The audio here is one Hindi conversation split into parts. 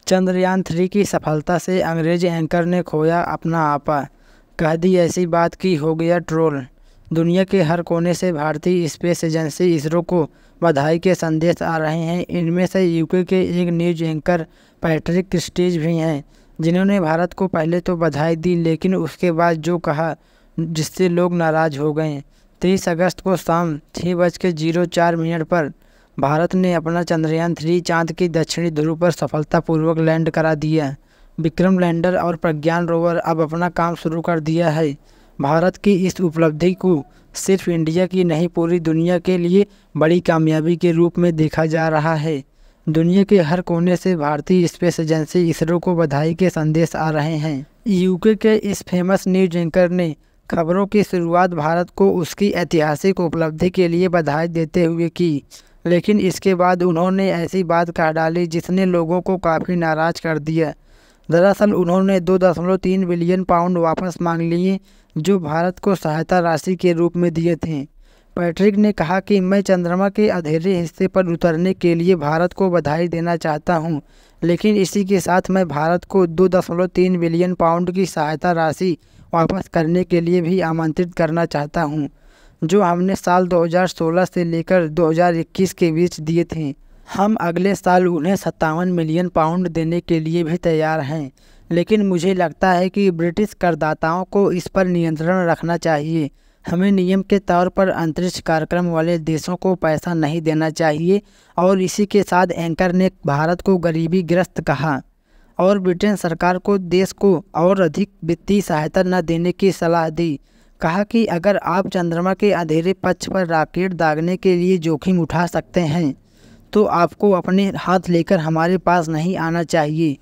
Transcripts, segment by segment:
चंद्रयान-3 की सफलता से अंग्रेज एंकर ने खोया अपना आपा, कह दी ऐसी बात कि हो गया ट्रोल। दुनिया के हर कोने से भारतीय स्पेस एजेंसी इसरो को बधाई के संदेश आ रहे हैं। इनमें से यूके के एक न्यूज एंकर पैट्रिक क्रिस्टीज भी हैं, जिन्होंने भारत को पहले तो बधाई दी, लेकिन उसके बाद जो कहा जिससे लोग नाराज हो गए। 30 अगस्त को शाम 6:04 पर भारत ने अपना चंद्रयान-3 चांद की दक्षिणी ध्रुव पर सफलतापूर्वक लैंड करा दिया। विक्रम लैंडर और प्रज्ञान रोवर अब अपना काम शुरू कर दिया है। भारत की इस उपलब्धि को सिर्फ इंडिया की नहीं, पूरी दुनिया के लिए बड़ी कामयाबी के रूप में देखा जा रहा है। दुनिया के हर कोने से भारतीय स्पेस एजेंसी इसरो को बधाई के संदेश आ रहे हैं। यूके के इस फेमस न्यूज एंकर ने खबरों की शुरुआत भारत को उसकी ऐतिहासिक उपलब्धि के लिए बधाई देते हुए की, लेकिन इसके बाद उन्होंने ऐसी बात कह डाली जिसने लोगों को काफ़ी नाराज कर दिया। दरअसल उन्होंने 2.3 बिलियन पाउंड वापस मांग लिए, जो भारत को सहायता राशि के रूप में दिए थे। पैट्रिक ने कहा कि मैं चंद्रमा के अंधेरे हिस्से पर उतरने के लिए भारत को बधाई देना चाहता हूं, लेकिन इसी के साथ मैं भारत को 2.3 बिलियन पाउंड की सहायता राशि वापस करने के लिए भी आमंत्रित करना चाहता हूं, जो हमने साल 2016 से लेकर 2021 के बीच दिए थे। हम अगले साल उन्हें 57 मिलियन पाउंड देने के लिए भी तैयार हैं, लेकिन मुझे लगता है कि ब्रिटिश करदाताओं को इस पर नियंत्रण रखना चाहिए। हमें नियम के तौर पर अंतरिक्ष कार्यक्रम वाले देशों को पैसा नहीं देना चाहिए। और इसी के साथ एंकर ने भारत को गरीबी ग्रस्त कहा और ब्रिटेन सरकार को देश को और अधिक वित्तीय सहायता न देने की सलाह दी। कहा कि अगर आप चंद्रमा के अंधेरे पक्ष पर रॉकेट दागने के लिए जोखिम उठा सकते हैं, तो आपको अपने हाथ लेकर हमारे पास नहीं आना चाहिए।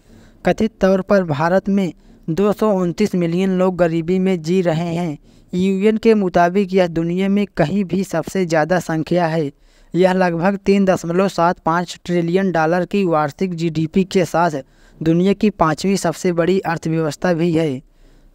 कथित तौर पर भारत में 229 मिलियन लोग गरीबी में जी रहे हैं। यूएन के मुताबिक यह दुनिया में कहीं भी सबसे ज़्यादा संख्या है। यह लगभग 3.75 ट्रिलियन डॉलर की वार्षिक जीडीपी के साथ दुनिया की 5वीं सबसे बड़ी अर्थव्यवस्था भी है।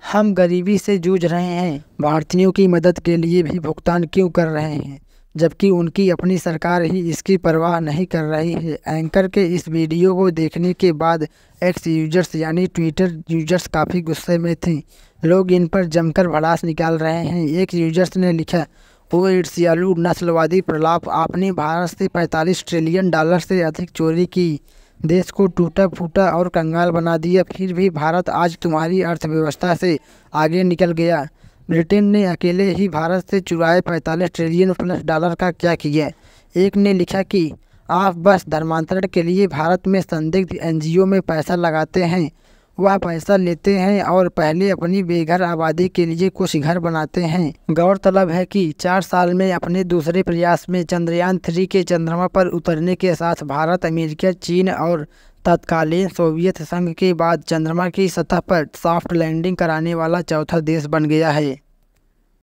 हम गरीबी से जूझ रहे हैं, भारतीयों की मदद के लिए भी भुगतान क्यों कर रहे हैं, जबकि उनकी अपनी सरकार ही इसकी परवाह नहीं कर रही है। एंकर के इस वीडियो को देखने के बाद एक्स यूजर्स यानी ट्विटर यूजर्स काफ़ी गुस्से में थे। लोग इन पर जमकर भड़ास निकाल रहे हैं। एक यूजर्स ने लिखा, ओ ईर्ष्यालु नस्लवादी प्रलाप, आपने भारत से 45 ट्रिलियन डॉलर से अधिक चोरी की, देश को टूटा फूटा और कंगाल बना दिया, फिर भी भारत आज तुम्हारी अर्थव्यवस्था से आगे निकल गया। ब्रिटेन ने अकेले ही भारत से चुराए 45 ट्रिलियन प्लस डॉलर का क्या किया। एक ने लिखा कि आप बस धर्मांतरण के लिए भारत में संदिग्ध एनजीओ में पैसा लगाते हैं, वह पैसा लेते हैं और पहले अपनी बेघर आबादी के लिए कुछ घर बनाते हैं। गौरतलब है कि 4 साल में अपने दूसरे प्रयास में चंद्रयान-3 के चंद्रमा पर उतरने के साथ भारत, अमेरिका, चीन और तत्कालीन सोवियत संघ के बाद चंद्रमा की सतह पर सॉफ्ट लैंडिंग कराने वाला चौथा देश बन गया है।